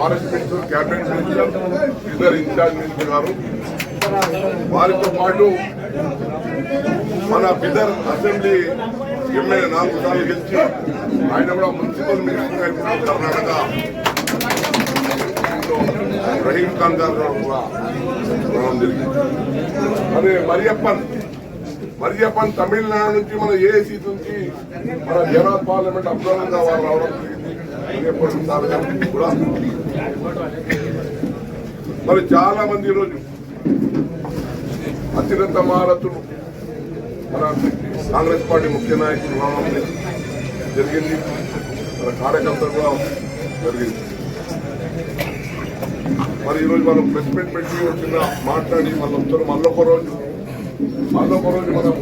Forest minister, cabinet minister, ఇద్దరు incharge minister గారు, వారితో పాటు మన బిదర్ అసెంబ్లీ ఎమ్మెల్యే 4 సార్లు గెలిచి ఆయన కూడా మున్సిపల్ మినిస్టర్ అయిపోయిన కర్ణాటక రహీం ఖాన్ గారు కూడా రావడం జరిగింది. అదే మరియప్పన్ తమిళనాడు నుంచి మన ఏఐసీ నుంచి మన జనరల్ పార్లమెంట్ అబ్జర్వర్గా వారు రావడం జరిగింది. మరియప్పన్ సార్ గారికి కూడా మరి చాలా మంది ఈరోజు అత్యున్నత మహారథులు మన కాంగ్రెస్ పార్టీ ముఖ్య నాయకులు రావడం జరిగింది. మన కార్యకర్తలు కూడా జరిగింది. మరి ఈరోజు మనం ప్రెస్ మీట్ పెట్టి వచ్చిన మాట్లాడి మళ్ళొక రోజు మనం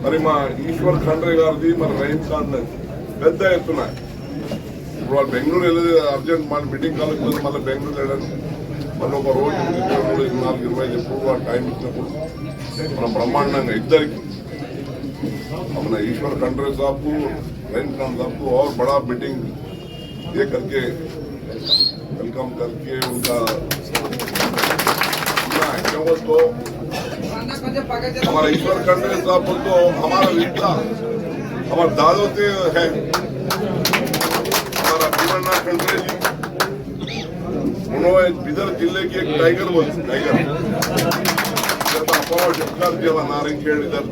మరి మా ఈశ్వర్ ఖండ్రే గారిది మన రహీం ఖాన్ పెద్ద ఎత్తున ఇప్పుడు వాళ్ళు బెంగళూరు వెళ్ళేది అర్జెంట్ మన మీటింగ్ కాలేజ్ మళ్ళీ బెంగళూరు వెళ్ళాను. మళ్ళీ ఒక రోజు 24-20 ఎప్పుడు టైం ఇచ్చినప్పుడు మనం బ్రహ్మాండంగా ఇద్దరికి अपना ईश्वर खंडरे साहब को, रहीम खान साहब को और बड़ा मीटिंग ये करके वेलकम करके उनका तो हमारा ईश्वर खंडरे साहब को तो हमारा रिश्ता हमारे दादों से है. हमारा बीरनाथ खंडरे जी उन्होंने बिदर जिले की एक टाइगर जेव्हा नारायणखेड़ इधर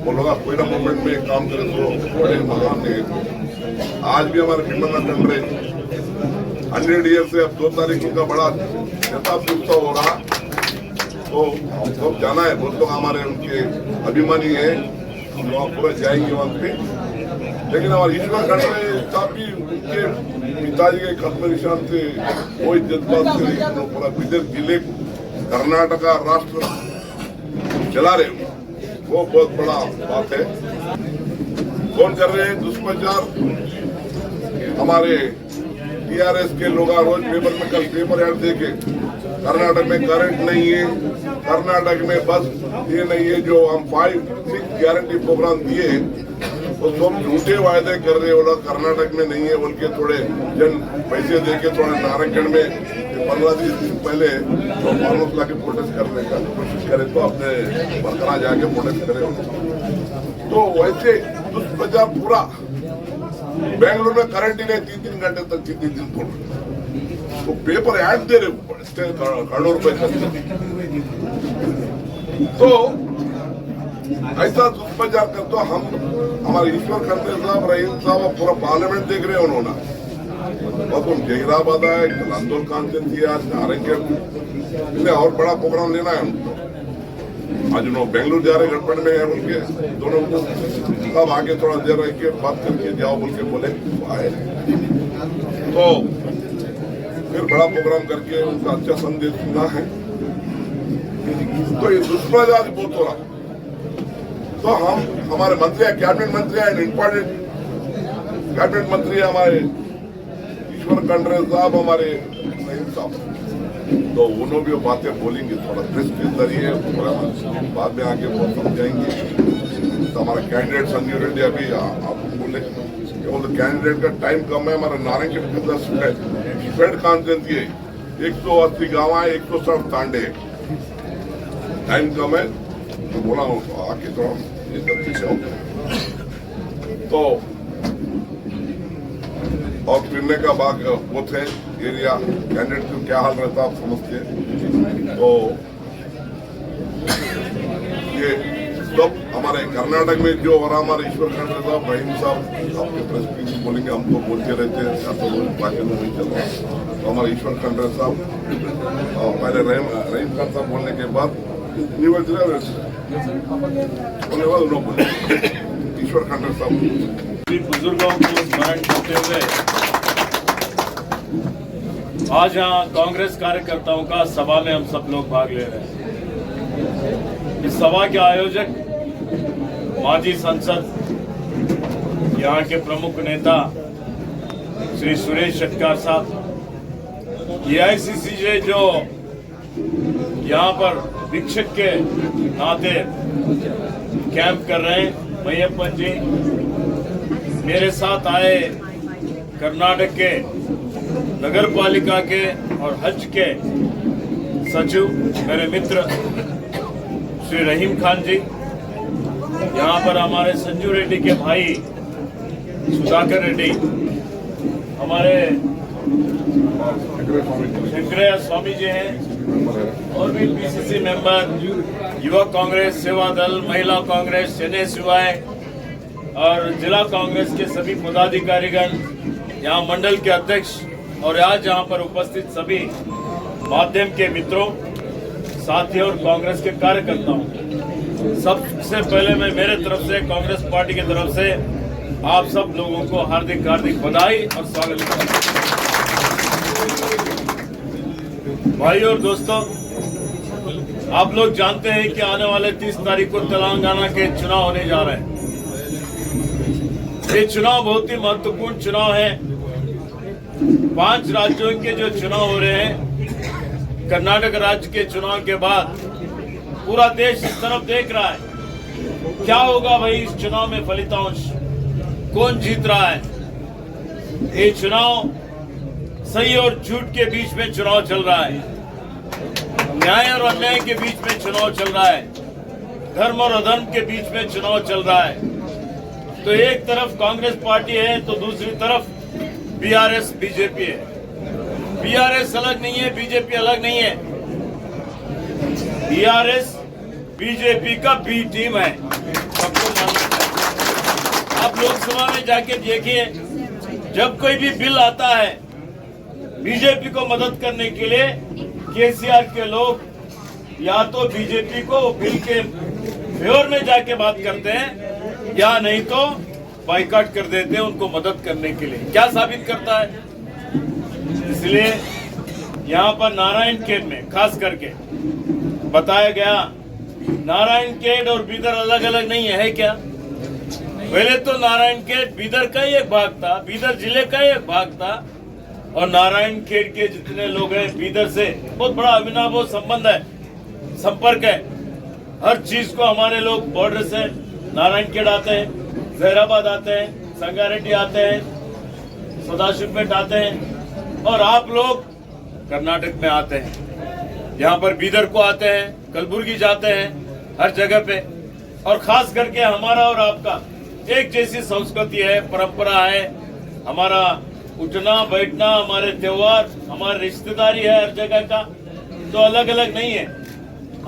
वो लोग कोयना मूवमेंट में काम करे तो बड़े महान है. आज भी हमारे बीरनाथ खंडरे 100 ईयर से अब 2 तारीख का बड़ा शताब्दी उत्सव हो रहा. तो हम सब जाना है, बहुत लोग हमारे उनके अभिमानी है, हम लोग पूरा जाएंगे वहाँ पे. लेकिन हमारे ईश्वर खंडरे साहब भी उनके पिताजी के खत्म निशान से वो जज्बात से पूरा बिदर जिले कर्नाटका राष्ट्र चला रहे हो, वो बहुत बड़ा बात है. कौन कर रहे हैं दुष्प्रचार? हमारे टीआरएस के लोग रोज पेपर में कल पेपर ऐड देके कर्नाटक में करंट नहीं है, कर्नाटक में बस ये नहीं है, जो हम 5-6 गारंटी प्रोग्राम दिए वो सब झूठे वायदे कर रहे हो. कर्नाटक में नहीं है बोल के थोड़े जन पैसे देके थोड़ा नारायणगढ़ में 15-20 दिन पहले तो फार्मर्स लाके प्रोटेस्ट करने का कोशिश करे तो अपने बरकरार जाके प्रोटेस्ट करे. तो वैसे दुष्प्रचार पूरा बेंगलुरु में करंट ही नहीं 3-3 घंटे तक 3 दिन तोड़ तो पेपर ऐड दे रहे करोड़ों रुपए खर्च. तो ऐसा दुष्प्रचार कर तो हम हमारे ईश्वर खंडरे साहब, रहीम साहब पूरा पार्लियामेंट देख रहे हैं. उन्होंने और तुम जहीराबाद आए, आंदोलन कॉन्फ्रेंस आज नारायणगढ़ और बड़ा प्रोग्राम लेना है उनको. आज उन्होंने बेंगलुरु जा रहे गठबंधन में है बोल के दोनों को सब आगे थोड़ा देर रह के बात करके जाओ बोल के बोले आए. तो फिर बड़ा प्रोग्राम करके उनका अच्छा संदेश सुना है. तो ये दुष्प्रचार बहुत हो रहा. तो हम हमारे मंत्री है, कैबिनेट मंत्री है, इम्पोर्टेंट कैबिनेट मंत्री है हमारे ईश्वर खंडरे साहब, हमारे रहीम साहब. तो उन्होंने भी बातें बोलेंगे थोड़ा प्रेस के जरिए, बाद में आगे वो समझाएंगे. तो हमारा कैंडिडेट संजीव रेड्डी अभी आप बोले केवल कैंडिडेट का टाइम कम है. हमारा नारायणगढ़ के 10 स्प्रेड कॉन्फ्रेंस ये 180 गाँव है, 160 तांडे, टाइम कम है. तो बोला आके तो ये सब पीछे. तो और फिरने का बाग बहुत है एरिया. कैंडिडेट को क्या हाल रहता आप समझते हैं. तो ये सब हमारे कर्नाटक में जो और हमारे ईश्वर खंडरे साहब, रहीम साहब आपके प्रेस में बोलेंगे, हम तो बोलते रहते हैं, तो रोज भाषण नहीं चल रहा. तो हमारे ईश्वर खंडरे साहब और पहले रहीम खान साहब बोलने के बाद ईश्वर खंडरे साहब बुजुर्गों को स्मरण करते हुए आज यहाँ कांग्रेस कार्यकर्ताओं का सभा में हम सब लोग भाग ले रहे हैं. इस सभा के आयोजक माजी सांसद, यहाँ के प्रमुख नेता श्री सुरेश शेट्टी साहब, एआईसीसी जो यहाँ पर वीक्षक के नाते कैंप कर रहे हैं, मैयप्पन जी मेरे साथ आए कर्नाटक के नगर पालिका के और हज के सचिव मेरे मित्र श्री रहीम खान जी, यहाँ पर हमारे संजू रेड्डी के भाई सुधाकर रेड्डी, हमारे शंकरैया स्वामी जी हैं और भी पीसीसी मेंबर, युवक कांग्रेस, सेवा दल, महिला कांग्रेस, NSUI और जिला कांग्रेस के सभी पदाधिकारीगण, यहाँ मंडल के अध्यक्ष और आज यहाँ पर उपस्थित सभी माध्यम के मित्रों, साथियों और कांग्रेस के कार्यकर्ताओं, सबसे पहले मैं मेरे तरफ से कांग्रेस पार्टी की तरफ से आप सब लोगों को हार्दिक हार्दिक बधाई और स्वागत करता हूं। भाई और दोस्तों, आप लोग जानते हैं कि आने वाले 30 तारीख को तेलंगाना के चुनाव होने जा रहे हैं। ये चुनाव बहुत ही महत्वपूर्ण चुनाव है। 5 राज्यों के जो चुनाव हो रहे हैं, कर्नाटक राज्य के चुनाव के बाद पूरा देश इस तरफ देख रहा है क्या होगा भाई इस चुनाव में फलितांश, कौन जीत रहा है। ये चुनाव सही और झूठ के बीच में चुनाव चल रहा है, न्याय और अन्याय के बीच में चुनाव चल रहा है, धर्म और अधर्म के बीच में चुनाव चल रहा है। तो एक तरफ कांग्रेस पार्टी है तो दूसरी तरफ BRS बीजेपी है। BRS अलग नहीं है, बीजेपी अलग नहीं है। BRS बीजेपी का B टीम है, सबको मालूम है। आप लोकसभा में जाके देखिए, जब कोई भी बिल आता है बीजेपी को मदद करने के लिए, केसीआर के लोग या तो बीजेपी को बिल के फेवर में जाके बात करते हैं या नहीं तो बाइकाट कर देते हैं उनको मदद करने के लिए। क्या साबित करता है? इसलिए यहाँ पर नारायण खेत में खास करके बताया गया, नारायण खेत और बीदर अलग अलग नहीं है क्या? पहले तो नारायण खेत बीदर का ही एक भाग था, बीदर जिले का ही एक भाग था, और नारायण खेत के जितने लोग हैं बीदर से बहुत बड़ा अविनाभाव संबंध है, संपर्क है। हर चीज को हमारे लोग बॉर्डर से नारायण खेत आते हैं, जहराबाद आते हैं, संगारेड्डी आते हैं, सदाशिवपेट आते हैं, और आप लोग कर्नाटक में आते हैं, यहाँ पर बीदर को आते हैं, कलबुर्गी जाते हैं, हर जगह पे। और खास करके हमारा और आपका एक जैसी संस्कृति है, परंपरा है, हमारा उठना बैठना, हमारे त्योहार, हमारी रिश्तेदारी है हर जगह का, तो अलग अलग नहीं है।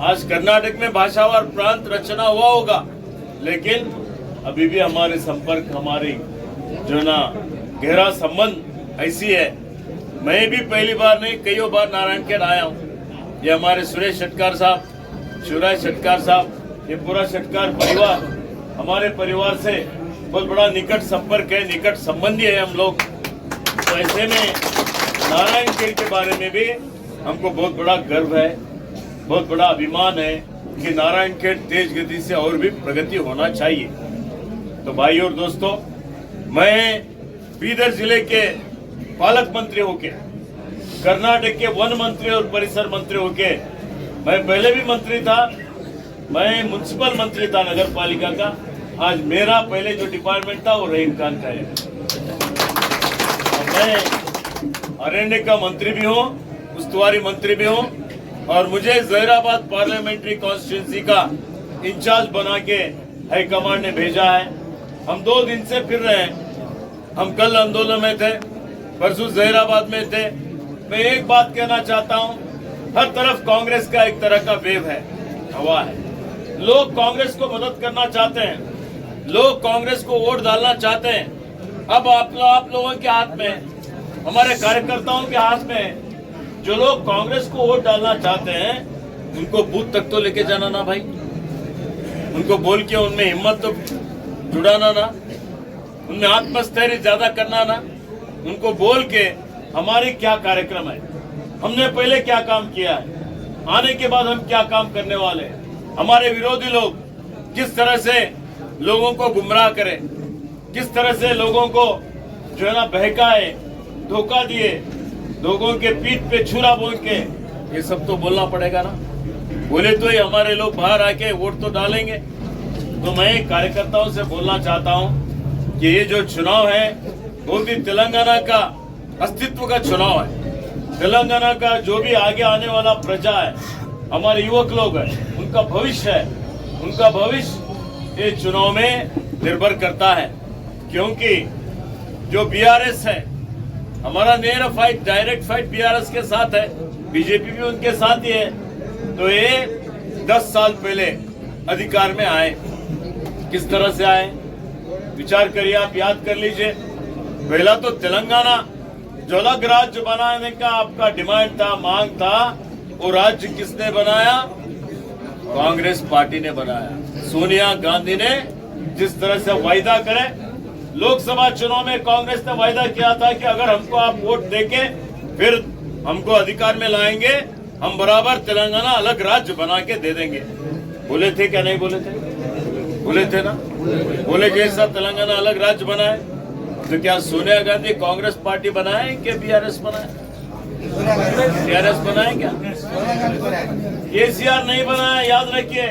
आज कर्नाटक में भाषावार प्रांत रचना हुआ होगा, लेकिन अभी भी हमारे संपर्क, हमारी जो ना गहरा संबंध ऐसी है। मैं भी पहली बार नहीं, कई बार नारायण खेत आया हूँ। ये हमारे सुरेश शेटकार साहब, शिवराज शेटकार साहब, ये पूरा शेटकार परिवार हमारे परिवार से बहुत बड़ा निकट संपर्क है, निकट संबंधी है हम लोग। तो ऐसे में नारायण खेत के बारे में भी हमको बहुत बड़ा गर्व है, बहुत बड़ा अभिमान है कि नारायण खेत तेज गति से और भी प्रगति होना चाहिए। तो भाई और दोस्तों, मैं बीदर जिले के पालक मंत्री होके, कर्नाटक के वन मंत्री और परिसर मंत्री होके, मैं पहले भी मंत्री था, मैं म्युनिसिपल मंत्री था नगर पालिका का। आज मेरा पहले जो डिपार्टमेंट था वो रहीम खान का है। मैं अरण्य का मंत्री भी हूँ, उस्तुवारी मंत्री भी हूँ, और मुझे जहराबाद पार्लियामेंट्री कॉन्स्टिट्यूंसी का इंचार्ज बना के हाईकमांड ने भेजा है। हम 2 दिन से फिर रहे हैं। हम कल आंदोलन में थे, परसों जहराबाद में थे। मैं एक बात कहना चाहता हूँ, हर तरफ कांग्रेस का एक तरह का वेव है, हवा है। लोग कांग्रेस को मदद करना चाहते हैं, लोग कांग्रेस को वोट डालना चाहते हैं। अब आप लोगों के हाथ में, हमारे कार्यकर्ताओं के हाथ में, जो लोग कांग्रेस को वोट डालना चाहते हैं उनको बूथ तक तो लेके जाना ना भाई, उनको बोल के उनमें हिम्मत तो जुड़ाना ना, उनमें आत्मस्थैर्य ज्यादा करना ना, उनको बोल के हमारे क्या कार्यक्रम है, हमने पहले क्या काम किया है, आने के बाद हम क्या काम करने वाले हैं। हमारे विरोधी लोग किस तरह से लोगों को गुमराह करें, किस तरह से लोगों को जो है ना बहकाए, धोखा दिए, लोगों के पीठ पे छुरा बोल के, ये सब तो बोलना पड़ेगा ना। बोले तो ही हमारे लोग बाहर आके वोट तो डालेंगे। तो मैं कार्यकर्ताओं से बोलना चाहता हूं कि ये जो चुनाव है बहुत ही तेलंगाना का अस्तित्व का चुनाव है। तेलंगाना का जो भी आगे आने वाला प्रजा है, हमारे युवक लोग हैं, उनका भविष्य है, उनका भविष्य ये चुनाव में निर्भर करता है। क्योंकि जो बीआरएस है, हमारा नेर फाइट, डायरेक्ट फाइट बीआरएस के साथ है, बीजेपी भी उनके साथ ही है। तो ये 10 साल पहले अधिकार में आए, किस तरह से आए विचार करिए, आप याद कर लीजिए। पहला तो तेलंगाना जो अलग राज्य बनाने का आपका डिमांड था, मांग था, वो राज्य किसने बनाया? कांग्रेस पार्टी ने बनाया। सोनिया गांधी ने जिस तरह से वायदा करे, लोकसभा चुनाव में कांग्रेस ने वायदा किया था कि अगर हमको आप वोट देके फिर हमको अधिकार में लाएंगे, हम बराबर तेलंगाना अलग राज्य बना के दे देंगे। बोले थे क्या नहीं बोले थे? बोले थे ना। बोले जैसा तेलंगाना अलग राज्य बनाए, तो क्या सोनिया गांधी कांग्रेस पार्टी बनाए कि बीआरएस बनाए? बीआरएस बनाए क्या? केसीआर नहीं बनाया, याद रखिए।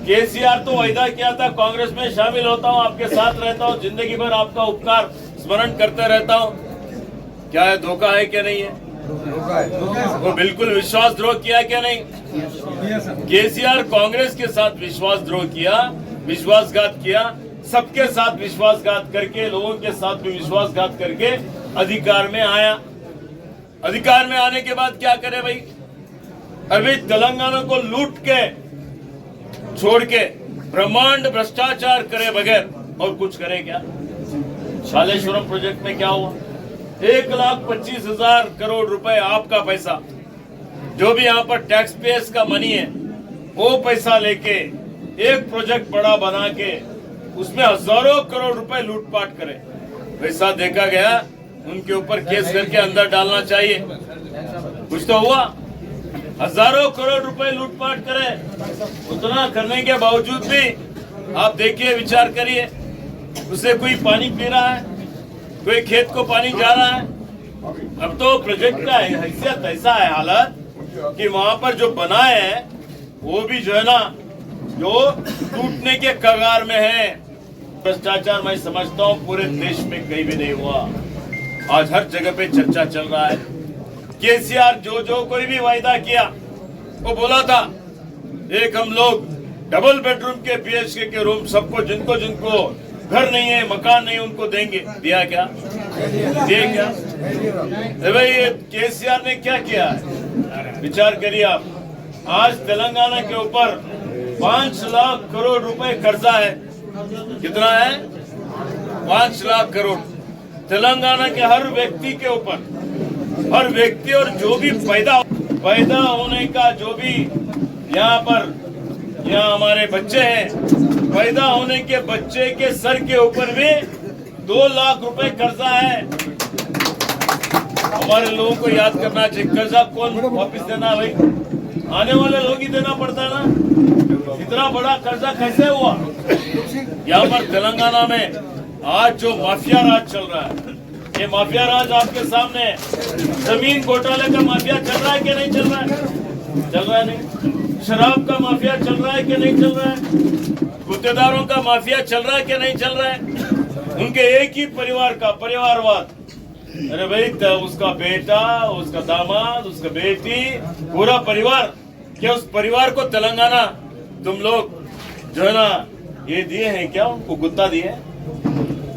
केसीआर तो वायदा किया था कांग्रेस में शामिल होता हूं, आपके साथ रहता हूं, जिंदगी भर आपका उपकार स्मरण करते रहता हूं। क्या है, धोखा है क्या नहीं है? वो बिल्कुल विश्वासद्रोह किया क्या नहीं? केसीआर कांग्रेस के साथ विश्वासद्रोह किया, विश्वासघात किया, सबके साथ विश्वासघात करके, लोगों के साथ भी विश्वासघात करके अधिकार में आया। अधिकार में आने के बाद क्या करे भाई? अभी तेलंगाना को लूट के छोड़ के ब्रह्मांड भ्रष्टाचार करे बगैर और कुछ करे क्या? शालेश्वरम प्रोजेक्ट में क्या हुआ? 1,25,000 करोड़ रुपए आपका पैसा, जो भी यहाँ पर टैक्स पेयर्स का मनी है, वो पैसा लेके एक प्रोजेक्ट बड़ा बना के उसमें हजारों करोड़ रुपए लूटपाट करे। पैसा देखा गया, उनके ऊपर केस करके अंदर डालना चाहिए। कुछ तो हुआ? हजारों करोड़ रुपए लूटपाट करे। उतना करने के बावजूद भी आप देखिए, विचार करिए, उसे कोई पानी पी रहा है, कोई खेत को पानी जा रहा है। अब तो प्रोजेक्ट का हैसियत ऐसा है, हालत कि वहां पर जो बनाए हैं वो भी जो है ना, जो टूटने के कगार में है। भ्रष्टाचार मैं समझता हूँ पूरे देश में कहीं भी नहीं हुआ। आज हर जगह पे चर्चा चल रहा है। केसीआर जो कोई भी वायदा किया, वो बोला था एक हम लोग डबल बेडरूम के बीएचके के रूम सबको, जिनको जिनको घर नहीं है, मकान नहीं, उनको देंगे। दिया क्या? दिए क्या? भाई केसीआर ने क्या किया? विचार करिए आप। आज तेलंगाना के ऊपर 5 लाख करोड़ रुपए कर्जा है। कितना है? 5 लाख करोड़ तेलंगाना के हर व्यक्ति के ऊपर, हर व्यक्ति, और जो भी पैदा होने का, जो भी यहाँ हमारे बच्चे हैं, पैदा होने के बच्चे के सर के ऊपर भी 2 लाख रुपए कर्जा है। हमारे लोगों को याद करना चाहिए, कर्जा कौन वापिस देना? भाई आने वाले लोग ही देना पड़ता है ना। इतना बड़ा कर्जा कैसे हुआ? यहाँ पर तेलंगाना में आज जो माफिया राज चल रहा है, ये माफिया राज आपके सामने है। जमीन घोटाले का माफिया चल रहा है कि नहीं चल रहा है? चल रहा है नहीं? शराब का माफिया चल रहा है कि नहीं चल रहा है? गुत्तेदारों का माफिया चल रहा है कि नहीं चल रहा है? उनके एक ही परिवार का परिवारवाद। अरे भाई, उसका बेटा, उसका दामाद, उसका बेटी, पूरा परिवार। क्या उस परिवार को तेलंगाना तुम लोग जो है ना ये दिए हैं क्या? उनको गुत्ता दिए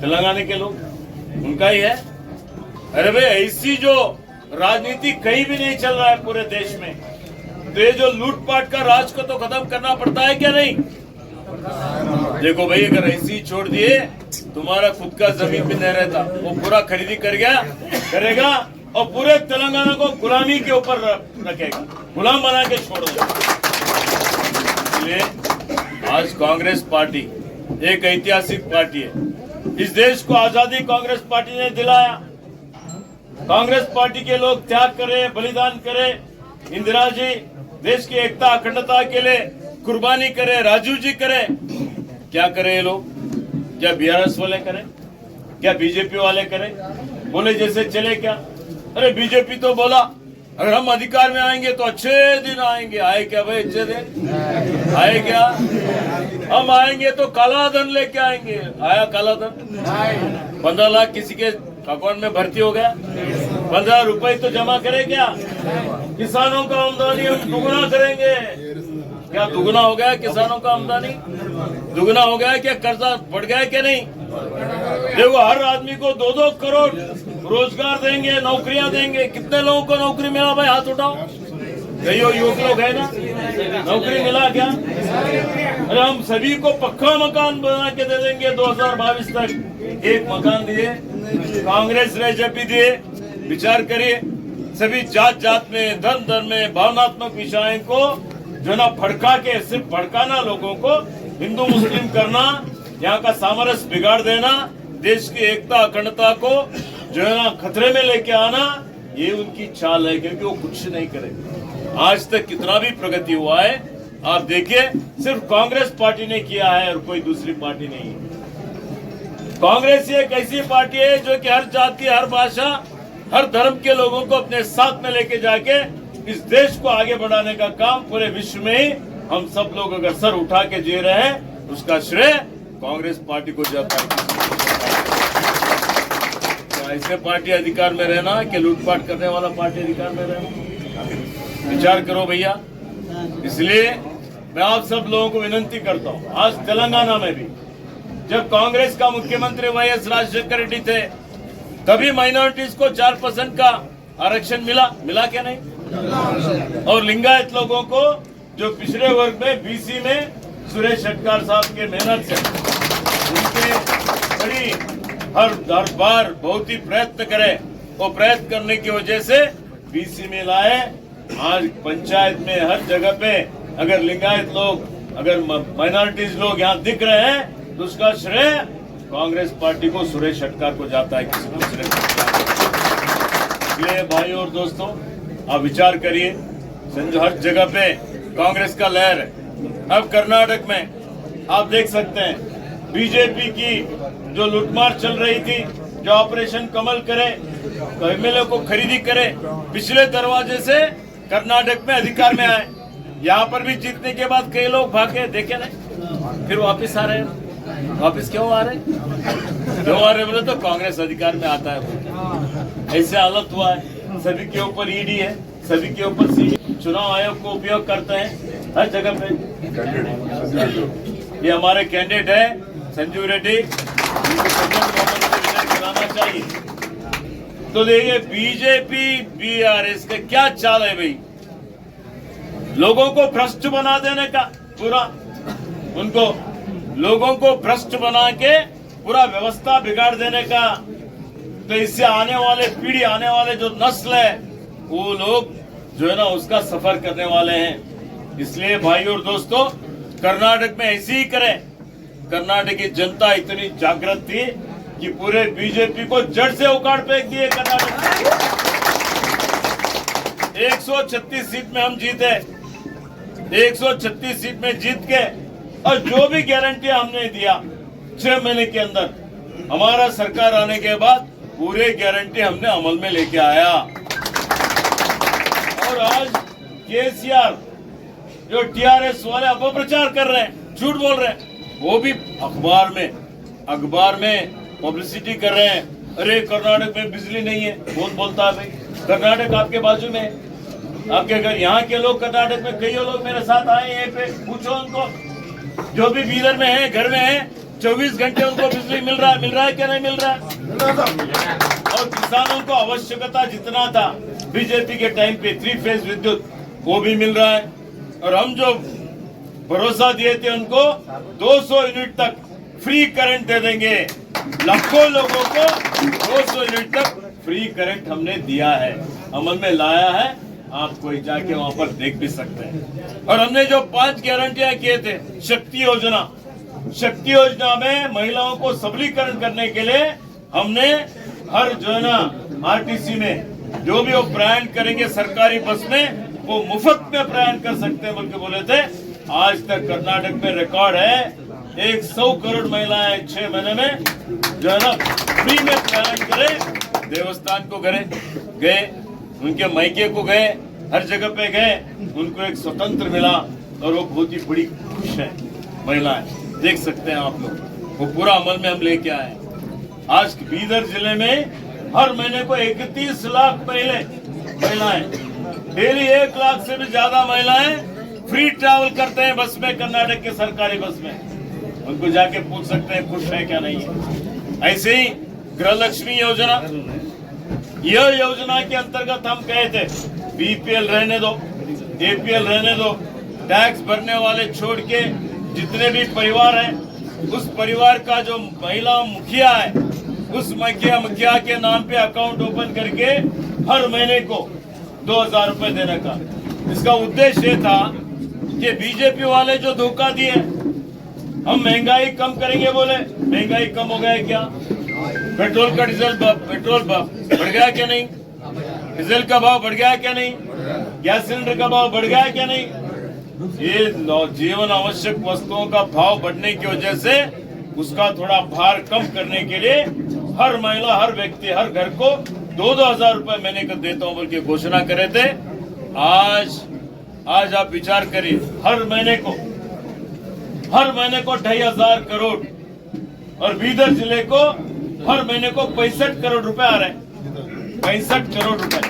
तेलंगाना के लोग, उनका ही है। अरे भाई, ऐसी जो राजनीति कहीं भी नहीं चल रहा है पूरे देश में। तो ये जो लूटपाट का राज को तो खत्म करना पड़ता है क्या नहीं? देखो भाई, अगर ऐसे ही छोड़ दिए, तुम्हारा खुद का जमीन भी नहीं रहता, वो पूरा खरीदी करेगा और पूरे तेलंगाना को गुलामी के ऊपर रखेगा, गुलाम बना के छोड़ देगा। इसलिए आज कांग्रेस पार्टी एक ऐतिहासिक पार्टी है। इस देश को आजादी कांग्रेस पार्टी ने दिलाया। कांग्रेस पार्टी के लोग त्याग करे, बलिदान करे, इंदिरा जी देश की एकता अखंडता के लिए कुर्बानी करे, राजीव जी करे। क्या करे ये लोग? क्या बीआरएस वाले करें? क्या बीजेपी वाले करें? बोले जैसे चले क्या? अरे बीजेपी तो बोला अगर हम अधिकार में आएंगे तो अच्छे दिन आएंगे। आए क्या भाई अच्छे दिन? आए क्या? हम आएंगे तो काला धन लेके आएंगे। आया काला धन? 15 लाख किसी के अकाउंट में भर्ती हो गया। 15 रुपए तो जमा करें क्या? किसानों का आमदनी हम दुगुना करेंगे। क्या दुगुना हो गया किसानों का आमदनी? दुगुना हो गया क्या? कर्जा बढ़ गया क्या नहीं? देखो, हर आदमी को 2-2 करोड़ रोजगार देंगे, नौकरियां देंगे। कितने लोगों को नौकरी मिला भाई? हाथ उठाओ। कई युवक लोग है ना, नौकरी मिला क्या? अरे हम सभी को पक्का मकान बना के दे देंगे 2022 तक। एक मकान दिए, कांग्रेस ने जब भी दिए, विचार करिए। सभी जात जात में, धर्म धर्म में, भावनात्मक विषयों को जो ना भड़का के, सिर्फ भड़काना, लोगों को हिंदू मुस्लिम करना, यहाँ का सामरस्य बिगाड़ देना, देश की एकता अखंडता को जो है ना खतरे में लेके आना, ये उनकी चाल है, क्योंकि वो कुछ नहीं करेंगे। आज तक कितना भी प्रगति हुआ है आप देखिए, सिर्फ कांग्रेस पार्टी ने किया है और कोई दूसरी पार्टी नहीं है। कांग्रेस एक ऐसी पार्टी है जो कि हर जाति, हर भाषा, हर धर्म के लोगों को अपने साथ में लेके जाके इस देश को आगे बढ़ाने का काम पूरे विश्व में ही हम सब लोग अगर सर उठा के जी रहे हैं, उसका श्रेय कांग्रेस पार्टी को जाता है। ऐसे पार्टी अधिकार में रहना कि लूटपाट करने वाला पार्टी अधिकार में रहना? विचार करो भैया। इसलिए मैं आप सब लोगों को विनती करता हूँ, आज तेलंगाना में भी जब कांग्रेस का मुख्यमंत्री वाईएस राजशेखर रेड्डी थे, तभी माइनॉरिटीज को 4% का आरक्षण मिला क्या नहीं? और लिंगायत लोगों को जो पिछड़े वर्ग में, बीसी में, सुरेश शेट्टी साहब के मेहनत से उनके बड़ी हर बार बहुत ही प्रयत्न करे, वो प्रयत्न करने की वजह से बीसी में लाए। आज पंचायत में हर जगह पे अगर लिंगायत लोग, अगर माइनॉरिटीज लोग यहाँ दिख रहे हैं, तो उसका श्रेय कांग्रेस पार्टी को, सुरेश शेट्टी को जाता है, किसी दूसरे को। इसलिए भाई और दोस्तों, आप विचार करिए, हर जगह पे कांग्रेस का लहर है। अब कर्नाटक में आप देख सकते हैं, बीजेपी की जो लूटमार चल रही थी, जो ऑपरेशन कमल करे, एमएलए को खरीदी करे, पिछले दरवाजे से कर्नाटक में अधिकार में आए। यहाँ पर भी जीतने के बाद कई लोग भागे, देखे नहीं, फिर वापस आ रहे हैं। वापस क्यों आ रहे बोले तो कांग्रेस अधिकार में आता है। ऐसे हालत हुआ है, सभी के ऊपर ईडी है, सभी के ऊपर सीडी। चुनाव आयोग को उपयोग करते हैं हर जगह पे। ये हमारे कैंडिडेट है संजीव रेड्डी, कराना चाहिए। तो देखिए, बीजेपी बीआरएस का क्या चाल है भाई? लोगों को भ्रष्ट बना देने का, पूरा उनको लोगों को भ्रष्ट बना के पूरा व्यवस्था बिगाड़ देने का। तो इससे आने वाले पीढ़ी, आने वाले जो नस्ल है, वो लोग जो है ना उसका सफर करने वाले हैं। इसलिए भाई और दोस्तों, कर्नाटक में ऐसे ही करें। कर्नाटक की जनता इतनी जागृत थी कि पूरे बीजेपी को जड़ से उखाड़ फेंक दिए। कर्नाटक 136 सीट में हम जीते, 136 सीट में जीत के, और जो भी गारंटी हमने दिया 6 महीने के अंदर, हमारा सरकार आने के बाद पूरे गारंटी हमने अमल में लेके आया। और आज केसीआर जो टीआरएस वाले अपप्रचार कर रहे हैं, झूठ बोल रहे हैं, वो भी अखबार में पब्लिसिटी कर रहे हैं। अरे कर्नाटक में बिजली नहीं है, कौन बोलता है भाई? कर्नाटक आपके बाजू में, आपके घर, यहाँ के लोग कर्नाटक में कई लोग मेरे साथ आए हैं पे, पूछो उनको, जो भी बीदर में है, घर में है, 24 घंटे उनको बिजली मिल रहा है क्या नहीं मिल रहा है? और किसानों को आवश्यकता जितना था बीजेपी के टाइम पे 3 फेज विद्युत, वो भी मिल रहा है। और हम जो भरोसा दिए थे उनको 200 यूनिट तक फ्री करंट दे देंगे, लाखों लोगों को 200 यूनिट तक फ्री करंट हमने दिया है, अमल में लाया है। आप कोई जाके वहां पर देख भी सकते हैं। और हमने जो 5 गारंटियां किए थे, शक्ति योजना में महिलाओं को सबलीकरण करने के लिए हमने हर जो है ना आरटीसी में जो भी वो प्रयाण करेंगे सरकारी बस में, वो मुफ्त में प्रयाण कर सकते हैं बल्कि बोले थे। आज तक कर्नाटक में रिकॉर्ड है, 100 करोड़ महिलाएं 6 महीने में जो है ना फ्री में प्रयाण करे, देवस्थान को गए, उनके मायके को गए, हर जगह पे गए, उनको एक स्वतंत्र मिला और वो बहुत ही बड़ी खुश है महिलाएं। देख सकते हैं आप लोग, वो पूरा अमल में हम लेके आए। आज बीदर जिले में हर महीने को 31 लाख महिलाएं, डेली 1 लाख से भी ज्यादा महिलाएं फ्री ट्रैवल करते हैं बस में, कर्नाटक के सरकारी बस में। उनको जाके पूछ सकते हैं खुश है क्या नहीं है। ऐसे ही गृहलक्ष्मी योजना, यह योजना के अंतर्गत हम कहे थे बीपीएल रहने दो, एपीएल रहने दो, टैक्स भरने वाले छोड़ के जितने भी परिवार हैं, उस परिवार का जो महिला मुखिया है, उस मुखिया के नाम पे अकाउंट ओपन करके हर महीने को 2000 रुपए देने का। इसका उद्देश्य ये था कि बीजेपी वाले जो धोखा दिए, हम महंगाई कम करेंगे बोले, महंगाई कम हो गया क्या? पेट्रोल का पेट्रोल बढ़ गया क्या नहीं? डीजल का भाव बढ़ गया क्या नहीं? गैस सिलेंडर का भाव बढ़ गया क्या नहीं? ये जीवन आवश्यक वस्तुओं का भाव बढ़ने की वजह से उसका थोड़ा भार कम करने के लिए हर महिला, हर व्यक्ति, हर घर को 2-2 हजार रुपए महीने का देता हूं बोल के घोषणा करे थे। आज आप विचार करिए, हर महीने को 2,500 करोड़, और बीदर जिले को हर महीने को 65 करोड़ रुपए आ रहे हैं। 65 करोड़ रुपए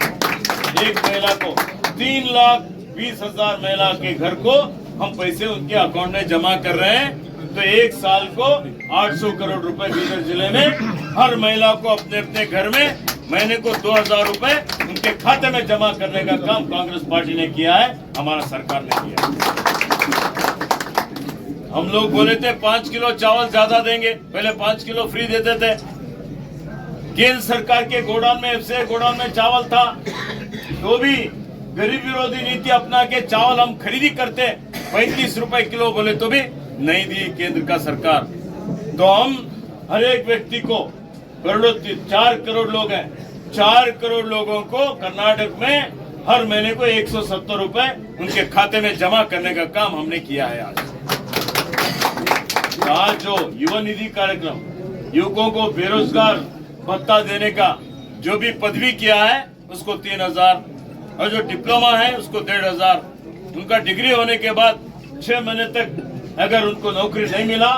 एक महिला को, 3,20,000 महिला के घर को हम पैसे उनके अकाउंट में जमा कर रहे हैं। तो एक साल को 800 करोड़ रुपए बीदर जिले में हर महिला को अपने अपने घर में महीने को 2,000 रुपए उनके खाते में जमा करने का काम कांग्रेस पार्टी ने किया है, हमारा सरकार ने किया है। हम लोग बोले थे 5 किलो चावल ज्यादा देंगे, पहले 5 किलो फ्री देते थे। केंद्र सरकार के गोडाउन में, एफसीआई गोडाउन में चावल था, तो भी गरीब विरोधी नीति अपना के चावल हम खरीदी करते 35 रुपए किलो बोले तो भी नहीं दी केंद्र का सरकार। तो हम हर एक व्यक्ति को करोड़ों, 4 करोड़ लोग हैं, 4 करोड़ लोगों को कर्नाटक में हर महीने को 170 रुपए उनके खाते में जमा करने का काम हमने किया है। आज जो युवा निधि कार्यक्रम, युवकों को बेरोजगार भत्ता देने का जो भी पदवी किया है उसको 3,000, और जो डिप्लोमा है उसको 1,500। उनका डिग्री होने के बाद 6 महीने तक अगर उनको नौकरी नहीं मिला,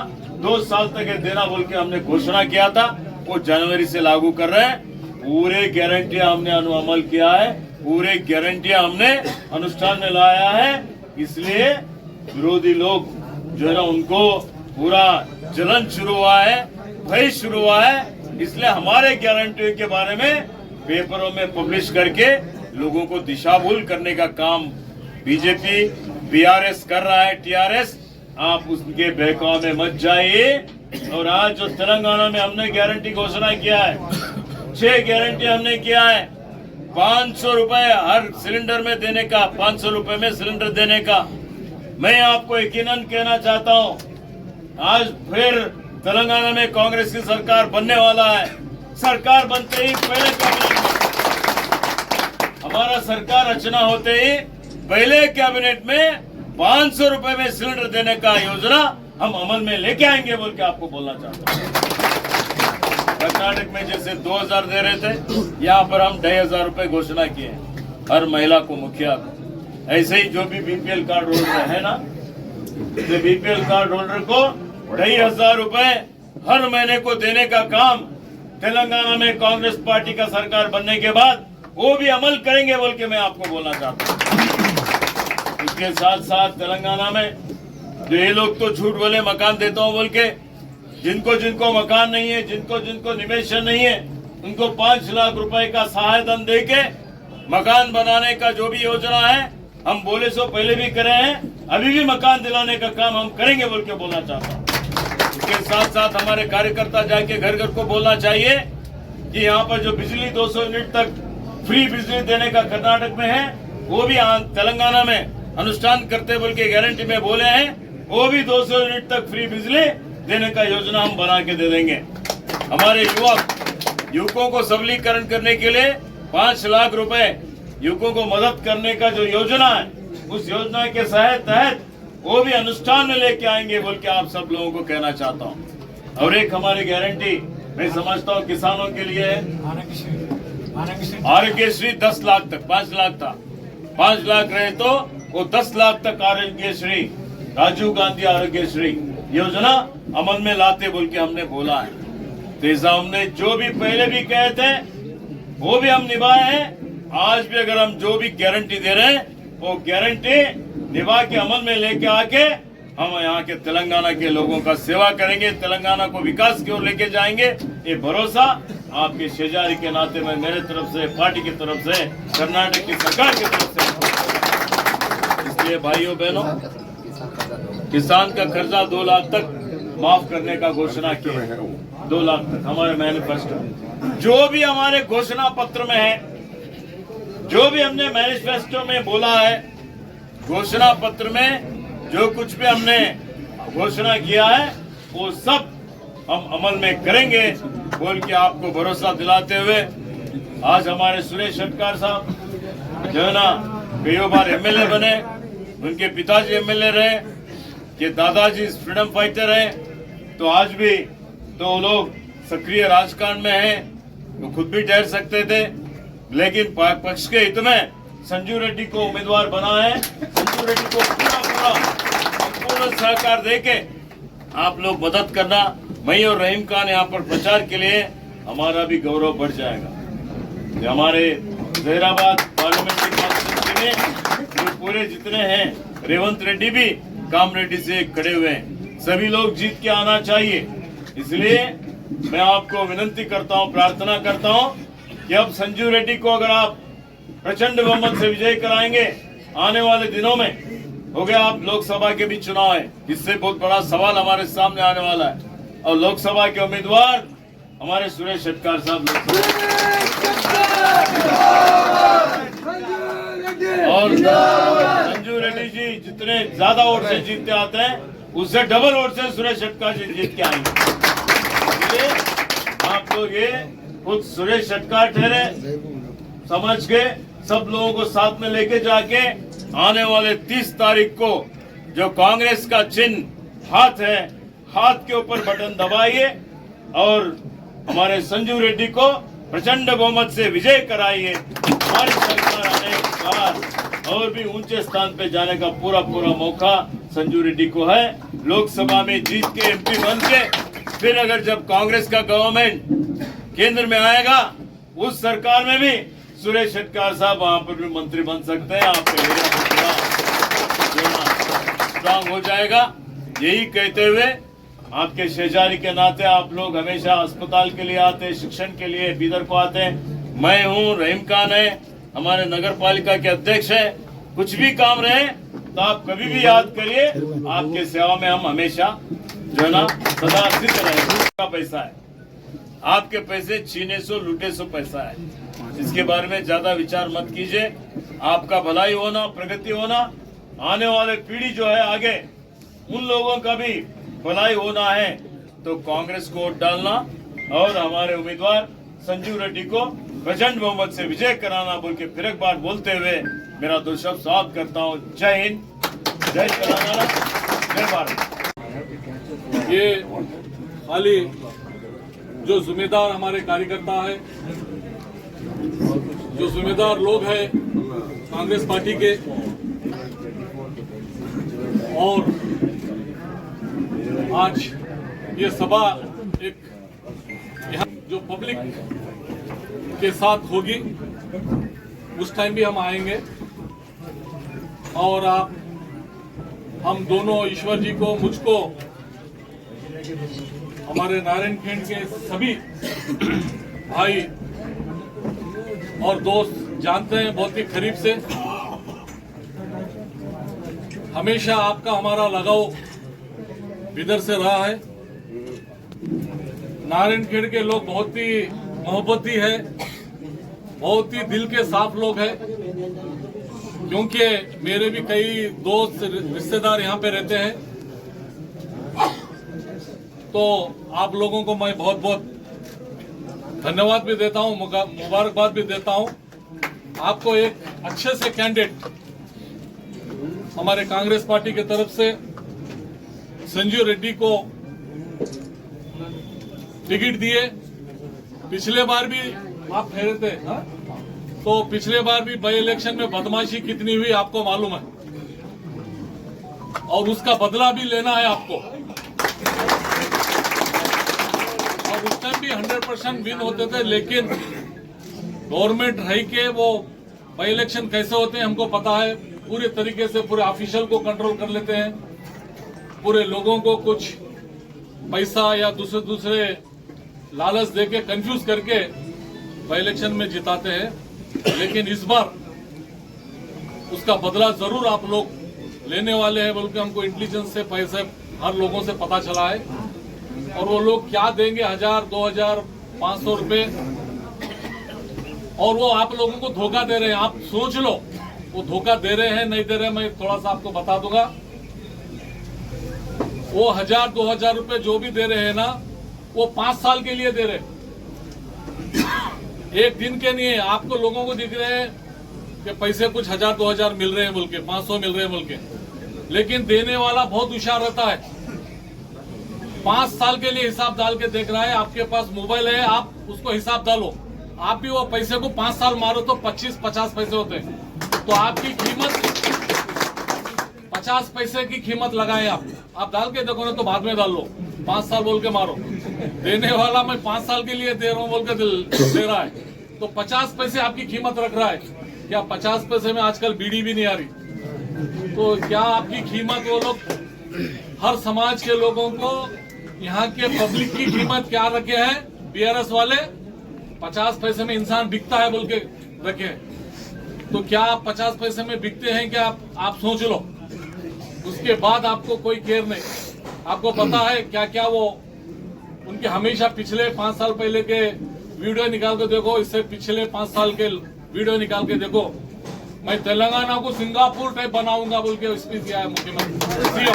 2 साल तक ये देना बोल के हमने घोषणा किया था, वो जनवरी से लागू कर रहे हैं। पूरे गारंटियां हमने अमल किया है, पूरे गारंटियां हमने अनुष्ठान में लाया है। इसलिए विरोधी लोग जो है ना, उनको पूरा जलन शुरू हुआ है, भय शुरू हुआ है। इसलिए हमारे गारंटियों के बारे में पेपरों में पब्लिश करके लोगों को दिशाभूल करने का काम बीजेपी, बीआरएस कर रहा है, टीआरएस। आप उसके बहकाव में मत जाइए। और आज जो तेलंगाना में हमने गारंटी घोषणा किया है, 6 गारंटी हमने किया है। 500 रुपए हर सिलेंडर में देने का, 500 रुपए में सिलेंडर देने का। मैं आपको यकीनन कहना चाहता हूं, आज फिर तेलंगाना में कांग्रेस की सरकार बनने वाला है। सरकार बनते ही पहले हमारा सरकार रचना होते ही पहले कैबिनेट में 500 रुपए में सिलेंडर देने का योजना हम अमल में लेके आएंगे बोल के आपको बोलना चाहता हूँ। कर्नाटक में जैसे 2,000 दे रहे थे, यहाँ पर हम 2,500 रुपए घोषणा किए हर महिला को, मुखिया को। ऐसे ही जो भी बीपीएल कार्ड होल्डर है ना, तो बीपीएल कार्ड होल्डर को 2,500 रुपए हर महीने को देने का काम तेलंगाना में कांग्रेस पार्टी का सरकार बनने के बाद वो भी अमल करेंगे बोल के मैं आपको बोलना चाहता हूँ। इसके साथ साथ तेलंगाना में जो ये लोग तो झूठ बोले मकान देता हूँ बोल के, जिनको मकान नहीं है, जिनको निवेशन नहीं है, उनको 5 लाख रुपए का सहाय धन दे के मकान बनाने का जो भी योजना है, हम बोले सो पहले भी करे हैं, अभी भी मकान दिलाने का काम हम करेंगे बोल के बोलना चाहता हूँ। इसके साथ साथ हमारे कार्यकर्ता जाके घर घर को बोलना चाहिए कि यहाँ पर जो बिजली 200 यूनिट तक फ्री बिजली देने का कर्नाटक में है, वो भी तेलंगाना में अनुष्ठान करते बोल के गारंटी में बोले हैं, वो भी 200 यूनिट तक फ्री बिजली देने का योजना हम बना के दे देंगे। हमारे युवकों को सबलीकरण करने के लिए 5 लाख रुपए युवकों को मदद करने का जो योजना है, उस योजना के तहत वो भी अनुष्ठान में लेके आएंगे बोल के आप सब लोगों को कहना चाहता हूँ। और एक हमारी गारंटी मैं समझता हूँ किसानों के लिए है, आरोग्यश्री 10 लाख तक, 5 लाख था, 5 लाख रहे तो वो 10 लाख तक आरोग्यश्री, राजीव गांधी आरोग्यश्री योजना अमल में लाते बोल के हमने बोला है। तो हमने जो भी पहले भी कहे थे वो भी हम निभाए हैं। आज भी अगर हम जो भी गारंटी दे रहे हैं वो गारंटी निभा के अमल में लेके आके हम यहाँ के तेलंगाना के लोगों का सेवा करेंगे, तेलंगाना को विकास की ओर लेके जाएंगे। ये भरोसा आपके शेजारी के नाते में मेरे तरफ से, पार्टी की तरफ से, कर्नाटक की सरकार की तरफ से। इसलिए भाइयों बहनों, किसान का कर्जा 2 लाख तक माफ करने का घोषणा की है। 2 लाख तक हमारे मैनिफेस्टो, जो भी हमारे घोषणा पत्र में है, जो भी हमने मैनिफेस्टो में बोला है, घोषणा पत्र में जो कुछ भी हमने घोषणा किया है वो सब हम अमल में करेंगे बोल के आपको भरोसा दिलाते हुए, आज हमारे सुरेश शेट्टी साहब जो है ना कई बार एमएलए बने, उनके पिताजी एमएलए रहे, कि दादाजी फ्रीडम फाइटर है, तो आज भी तो लोग सक्रिय राजकारण में हैं, तो खुद भी ठहर सकते थे, लेकिन पक्ष के हित में संजू रेड्डी को उम्मीदवार बना है। संजू रेड्डी को पूरा संपूर्ण सहकार देके आप लोग मदद करना। मैं और रहीम खान यहाँ पर प्रचार के लिए, हमारा भी गौरव बढ़ जाएगा। ये हमारे जहीराबाद पार्लियामेंट्री कॉन्स्टिट्यूंसी में जो पूरे जितने हैं, रेवंत रेड्डी भी काम रेड्डी से खड़े हुए हैं, सभी लोग जीत के आना चाहिए। इसलिए मैं आपको विनती करता हूँ, प्रार्थना करता हूँ कि अब संजू रेड्डी को अगर आप प्रचंड बहुमत से विजय कराएंगे, आने वाले दिनों में हो गया, आप लोकसभा के भी चुनाव है, इससे बहुत बड़ा सवाल हमारे सामने आने वाला है, और लोकसभा के उम्मीदवार हमारे सुरेश शेट्टी साहब और संजू रेड्डी जी जितने ज्यादा वोट से जीतते आते हैं, उससे डबल वोट से सुरेश शेट्टी जी जीत के आएंगे। इसलिए आप लोग ये खुद सुरेश शेट्टी ठहरे, समझ के सब लोगों को साथ में लेके जाके आने वाले 30 तारीख को जो कांग्रेस का चिन्ह हाथ है, हाथ के ऊपर बटन दबाइए और हमारे संजू रेड्डी को प्रचंड बहुमत से विजय कराइए। हमारी सरकार आने के बाद और भी ऊंचे स्थान पे जाने का पूरा मौका संजू रेड्डी को है। लोकसभा में जीत के एमपी बन के फिर अगर जब कांग्रेस का गवर्नमेंट केंद्र में आएगा, उस सरकार में भी सुरेश शेट्टी साहब वहां पर भी मंत्री बन सकते हैं। आपका एरिया स्ट्रांग हो जाएगा। यही कहते हुए आपके शेजारी के नाते आप लोग हमेशा अस्पताल के लिए आते, शिक्षण के लिए बीदर को आते हैं। मैं हूँ, रहीम खान है, हमारे नगर पालिका के अध्यक्ष है। कुछ भी काम रहे तो आप कभी भी याद करिए, आपके सेवा में हम हमेशा जो है ना सदा सिद्ध रहे। का पैसा है, आपके पैसे छीने सो लूटे सो पैसा है, इसके बारे में ज्यादा विचार मत कीजिए। आपका भलाई होना, प्रगति होना, आने वाले पीढ़ी जो है आगे, उन लोगों का भी भलाई होना है, तो कांग्रेस को वोट डालना और हमारे उम्मीदवार संजू रेड्डी को प्रचंड बहुमत से विजय कराना बोल के फिर एक बार बोलते हुए मेरा 2 शब्द समाप्त करता हूँ। जय हिंद, जय तेलंगाना, जय भारत। ये खाली जो जिम्मेदार हमारे कार्यकर्ता है, जो जिम्मेदार लोग हैं कांग्रेस पार्टी के, और आज ये सभा एक यहाँ जो पब्लिक के साथ होगी, उस टाइम भी हम आएंगे और आप हम दोनों, ईश्वर जी को, मुझको, हमारे नारायणखेड़ के सभी भाई और दोस्त जानते हैं बहुत ही करीब से। हमेशा आपका हमारा लगाव इधर से रहा है। नारायणखेड़ के लोग बहुत ही मोहब्बती है, बहुत ही दिल के साफ लोग हैं, क्योंकि मेरे भी कई दोस्त रिश्तेदार यहाँ पे रहते हैं। तो आप लोगों को मैं बहुत बहुत धन्यवाद भी देता हूँ, मुबारकबाद भी देता हूँ। आपको एक अच्छे से कैंडिडेट हमारे कांग्रेस पार्टी की तरफ से संजू रेड्डी को टिकट दिए। पिछले बार भी आप ठहरे थे, तो पिछले बार भी बाई इलेक्शन में बदमाशी कितनी हुई आपको मालूम है, और उसका बदला भी लेना है आपको। और उस टाइम भी 100% विन होते थे, लेकिन गवर्नमेंट रह के वो बाई इलेक्शन कैसे होते हैं हमको पता है। पूरे तरीके से पूरे ऑफिशियल को कंट्रोल कर लेते हैं, पूरे लोगों को कुछ पैसा या दूसरे लालच देके कंफ्यूज करके बाई इलेक्शन में जिताते हैं। लेकिन इस बार उसका बदला जरूर आप लोग लेने वाले हैं बोल के हमको इंटेलिजेंस से पैसे हर लोगों से पता चला है। और वो लोग क्या देंगे 1000, 2000, 500 रुपए, और वो आप लोगों को धोखा दे रहे हैं। आप सोच लो वो धोखा दे रहे हैं नहीं दे रहे हैं, मैं थोड़ा सा आपको बता दूंगा। वो 1000, 2000 रुपए जो भी दे रहे हैं ना, वो 5 साल के लिए दे रहे हैं, एक दिन के नहीं है। आपको लोगों को दिख रहे हैं कि पैसे कुछ 1000, 2000 मिल रहे हैं बोल के, 500 मिल रहे हैं बोल के, लेकिन देने वाला बहुत होशियार रहता है। 5 साल के लिए हिसाब डाल के देख रहा है। आपके पास मोबाइल है, आप उसको हिसाब डालो, आप भी वो पैसे को 5 साल मारो तो 25-50 पैसे होते हैं। तो आपकी कीमत 50 पैसे की कीमत लगाए आप डाल के देखो ना, तो बाद में डाल लो। 5 साल बोल के मारो, देने वाला मैं 5 साल के लिए दे रहा हूँ बोल के दे रहा है, तो 50 पैसे आपकी कीमत रख रहा है। क्या 50 पैसे में आजकल बीड़ी भी नहीं आ रही? तो क्या आपकी कीमत वो लोग, हर समाज के लोगों को, यहाँ के पब्लिक की कीमत क्या रखे हैं बीआरएस वाले? 50 पैसे में इंसान बिकता है बोल के रखे। तो क्या आप 50 पैसे में बिकते हैं क्या? आप सोच लो। उसके बाद आपको कोई केयर नहीं। आपको पता है क्या क्या वो उनके हमेशा पिछले 5 साल पहले के वीडियो निकाल के देखो, इससे पिछले 5 साल के वीडियो निकाल के देखो। मैं तेलंगाना को सिंगापुर टाइप बनाऊंगा बोल के स्पीच किया है मुख्यमंत्री।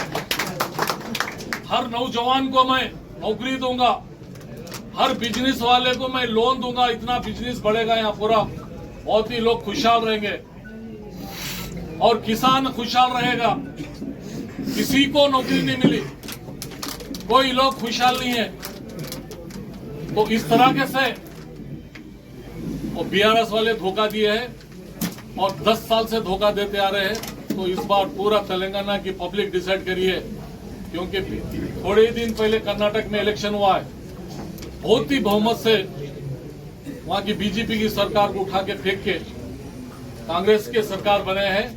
हर नौजवान को मैं नौकरी दूंगा, हर बिजनेस वाले को मैं लोन दूंगा, इतना बिजनेस बढ़ेगा यहाँ पूरा, बहुत ही लोग खुशहाल रहेंगे और किसान खुशहाल रहेगा। किसी को नौकरी नहीं मिली, कोई लोग खुशहाल नहीं है। तो इस तरह के से वो बीआरएस वाले धोखा दिए हैं और 10 साल से धोखा देते आ रहे हैं। तो इस बार पूरा तेलंगाना की पब्लिक डिसाइड करिए, क्योंकि थोड़े ही दिन पहले कर्नाटक में इलेक्शन हुआ है, बहुत ही बहुमत से वहां की बीजेपी की सरकार को उठा के फेंक के कांग्रेस के सरकार बने हैं।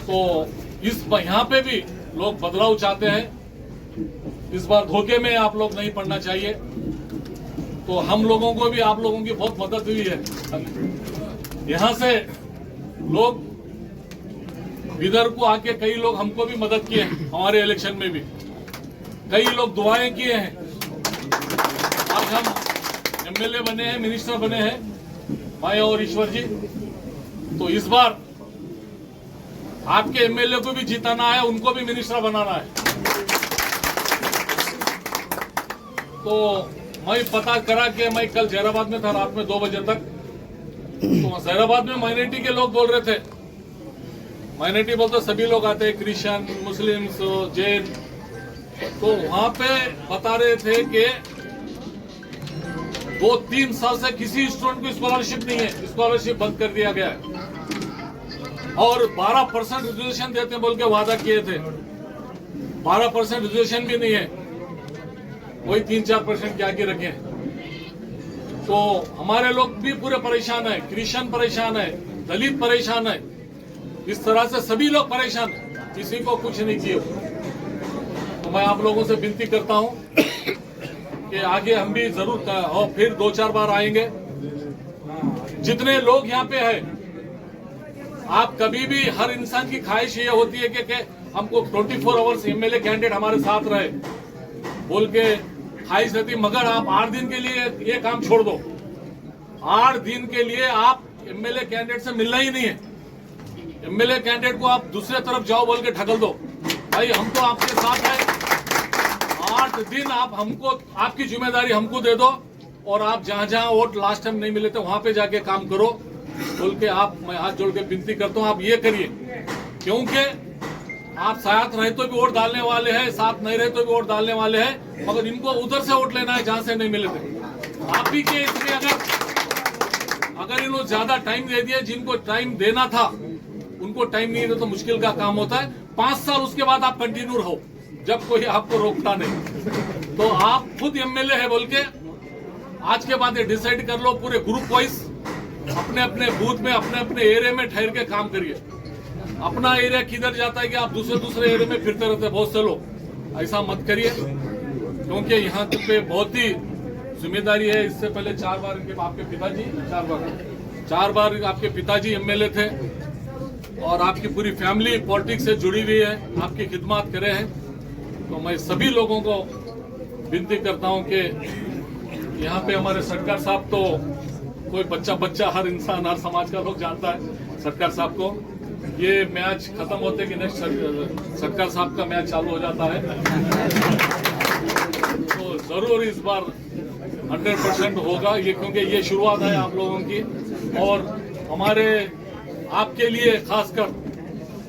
तो इस यहाँ पे भी लोग बदलाव चाहते हैं। इस बार धोखे में आप लोग नहीं पड़ना चाहिए। तो हम लोगों को भी आप लोगों की बहुत मदद हुई है। यहाँ से लोग इधर को आके कई लोग हमको भी मदद किए हैं, हमारे इलेक्शन में भी कई लोग दुआएं किए हैं। आज हम एमएलए बने हैं, मिनिस्टर बने हैं, मैं और ईश्वर जी। तो इस बार आपके एमएलए को भी जिताना है, उनको भी मिनिस्टर बनाना है। तो मैं पता करा कि मैं कल जैराबाद में था रात में 2 बजे तक। तो जैराबाद में माइनॉरिटी के लोग बोल रहे थे, माइनॉरिटी बोलते सभी लोग आते हैं, क्रिश्चियन, मुस्लिम, जैन। तो वहां पे बता रहे थे कि 2-3 साल से किसी स्टूडेंट को स्कॉलरशिप नहीं है, स्कॉलरशिप बंद कर दिया गया है और 12% रिजर्वेशन देते बोल के वादा किए थे। 12% रिजर्वेशन भी नहीं है, वही 3-4% के आगे रखे। तो हमारे लोग भी पूरे परेशान है, क्रिश्चियन परेशान है, दलित परेशान है, इस तरह से सभी लोग परेशान है, किसी को कुछ नहीं किए। तो मैं आप लोगों से विनती करता हूं कि आगे हम भी जरूर और फिर 2-4 बार आएंगे। जितने लोग यहाँ पे हैं, आप कभी भी, हर इंसान की ख्वाहिश ये होती है कि हमको 24 आवर्स एमएलए कैंडिडेट हमारे साथ रहे बोल के ख्वाहिश रहती, मगर आप 8 दिन के लिए ये काम छोड़ दो। 8 दिन के लिए आप एमएलए कैंडिडेट से मिलना ही नहीं है। एमएलए कैंडिडेट को आप दूसरे तरफ जाओ बोल के ढकल दो। भाई हम तो आपके साथ हैं, 8 दिन आप हमको, आपकी जिम्मेदारी हमको दे दो और आप जहां जहां वोट लास्ट टाइम नहीं मिले थे वहां पे जाके काम करो बोल के मैं हाथ जोड़ के विनती करता हूं, आप ये करिए। क्योंकि आप साथ रहे तो भी वोट डालने वाले हैं, साथ नहीं रहे तो भी वोट डालने वाले हैं, मगर इनको उधर से वोट लेना है जहां से नहीं मिले थे। आप ही के इसमें अगर इन्होंने ज्यादा टाइम दे दिया, जिनको टाइम देना था उनको टाइम नहीं दे तो मुश्किल का काम होता है। 5 साल उसके बाद आप कंटिन्यू रहो, जब कोई आपको रोकता नहीं। तो आप खुद एमएलए है बोल के आज के बाद ये डिसाइड कर लो, पूरे ग्रुप वाइज अपने अपने बूथ में अपने अपने एरिया में ठहर के काम करिए। अपना एरिया किधर जाता है कि आप दूसरे एरिया में फिरते रहते हैं बहुत से लोग, ऐसा मत करिए, क्योंकि यहाँ पे बहुत ही जिम्मेदारी है। इससे पहले 4 बार इनके आपके पिताजी 4 बार आपके पिताजी एमएलए थे और आपकी पूरी फैमिली पॉलिटिक्स से जुड़ी हुई है, आपकी खिदमत करे हैं। तो मैं सभी लोगों को विनती करता हूं कि यहाँ पे हमारे सरकार साहब, तो कोई बच्चा हर इंसान हर समाज का लोग जानता है सरकार साहब को। ये मैच खत्म होते कि नेक्स्ट सरकार साहब का मैच चालू हो जाता है, तो जरूर इस बार 100% होगा ये, क्योंकि ये शुरुआत है आप लोगों की। और हमारे आपके लिए खासकर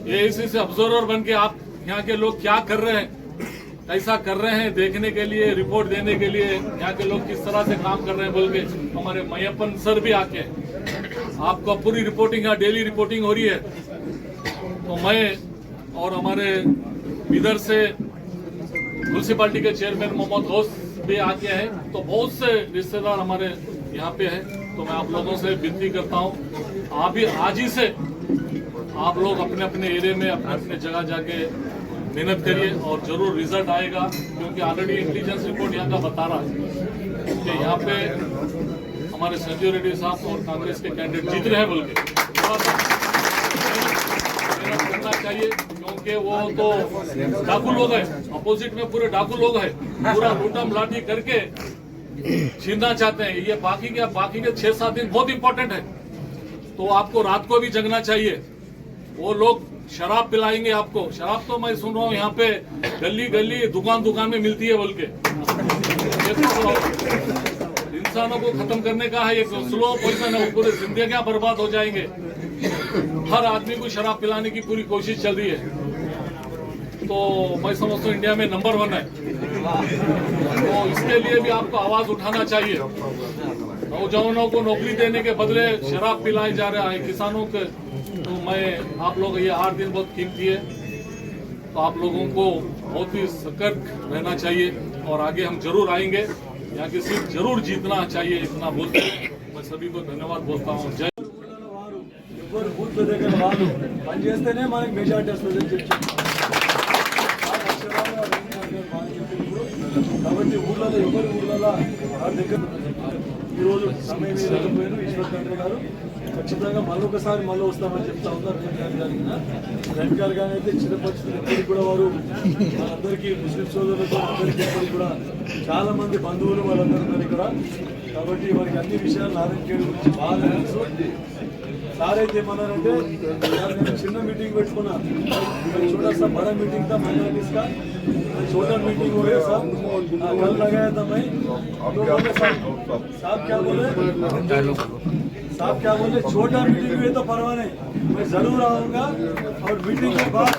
ये इसी से ऑब्जर्वर बन के आप यहाँ के लोग क्या कर रहे हैं, कैसा कर रहे हैं देखने के लिए, रिपोर्ट देने के लिए यहाँ के लोग किस तरह से काम कर रहे हैं बोल के हमारे मैयप्पन सर भी आके आपको पूरी रिपोर्टिंग, यहाँ डेली रिपोर्टिंग हो रही है। तो मैं और हमारे इधर से म्यूनसिपालिटी के चेयरमैन मोहम्मद गौस भी आके हैं, तो बहुत से रिश्तेदार हमारे यहाँ पे हैं। तो मैं आप लोगों से विनती करता हूँ, आप भी आज ही से आप लोग अपने अपने एरिया में अपने अपने जगह जाके मेहनत करिए और जरूर रिजल्ट आएगा, क्योंकि ऑलरेडी इंटेलिजेंस रिपोर्ट यहाँ का बता रहा है कि यहाँ पे हमारे संजय रेड्डी साहब और कांग्रेस के कैंडिडेट जीत रहे हैं बोल के। मेहनत करना चाहिए, क्योंकि वो तो डाकू लोग हैं, अपोजिट में पूरे डाकू लोग हैं, पूरा लूटम लाठी करके छीनना चाहते हैं। ये बाकी के 6-7 दिन बहुत इंपॉर्टेंट है, तो आपको रात को भी जगना चाहिए। वो लोग शराब पिलाएंगे आपको, शराब तो मैं सुन रहा हूँ यहाँ पे गली दुकान में मिलती है बोल के। इंसानों को खत्म करने का है, एक स्लो पोजिशन है, पूरे जिंदगियां बर्बाद हो जाएंगे। हर आदमी को शराब पिलाने की पूरी कोशिश चल रही है, तो मैं समझता हूँ इंडिया में नंबर 1 है। तो इसके लिए भी आपको आवाज उठाना चाहिए। नौजवानों को नौकरी देने के बदले शराब पिलाई जा रहा है किसानों के। तो मैं आप लोग, ये 8 दिन बहुत कीमती है, तो आप लोगों को बहुत ही सतर्क रहना चाहिए और आगे हम जरूर आएंगे। यहाँ की सीट जरूर जीतना चाहिए, इतना बोलते मैं सभी को धन्यवाद बोलता हूँ। जय। బూత్ దగ్గర వాళ్ళు పనిచేస్తేనే మనకి మెజార్టీ వస్తుందని చెప్పి కాబట్టి ఊళ్ళలో ఎవరి ఊళ్ళలో వారి దగ్గర ఈరోజు సమయం లేకపోయారు. ఈశ్వర్ తండ్రి గారు ఖచ్చితంగా మళ్ళొకసారి వస్తామని చెప్తా ఉన్నారు. రంగ్ గారు కానీ అయితే చిన్న పరిస్థితులు ఇప్పటికి కూడా వారు వాళ్ళందరికీ ముస్లిం సోదరులతో అందరికీ ఇప్పటికి కూడా చాలా మంది బంధువులు వాళ్ళందరూ ఉన్నారు ఇక్కడ. కాబట్టి వారికి అన్ని విషయాలు నారాయణ గురించి బాగా తెలుసు. सार ఏమన్నారంటే నేను చిన్న మీటిंग పెట్టుకున్నా, छोटा सा बड़ा मीटिंग था माइनॉरिटीज का, छोटा मीटिंग हो गया साहब, कल लगाया था मैं। तो बोले साहब क्या बोले छोटा मीटिंग हुई तो परवाह नहीं, मैं जरूर आऊँगा और मीटिंग के बाद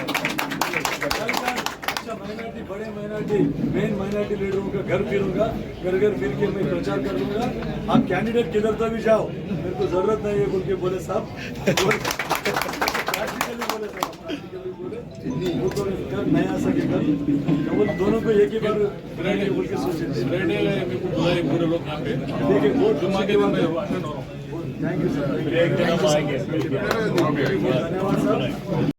माइनॉरिटी बड़े माइनॉरिटी मेन माइनॉरिटी लीडरों का घर फिरूंगा, घर फिर के मैं प्रचार कर दूंगा। आप कैंडिडेट किधर तक भी जाओ, मेरे को जरूरत नहीं है बोल के बोले साहब। वो तो कर नहीं आ सके, कर केवल दोनों को एक ही बार फ्राइडे बोल के सोचे। फ्राइडे पूरे लोग यहाँ पे देखिए बहुत जुम्मा के दिन में अटेंड हो रहा हूँ। थैंक यू सर, धन्यवाद सर।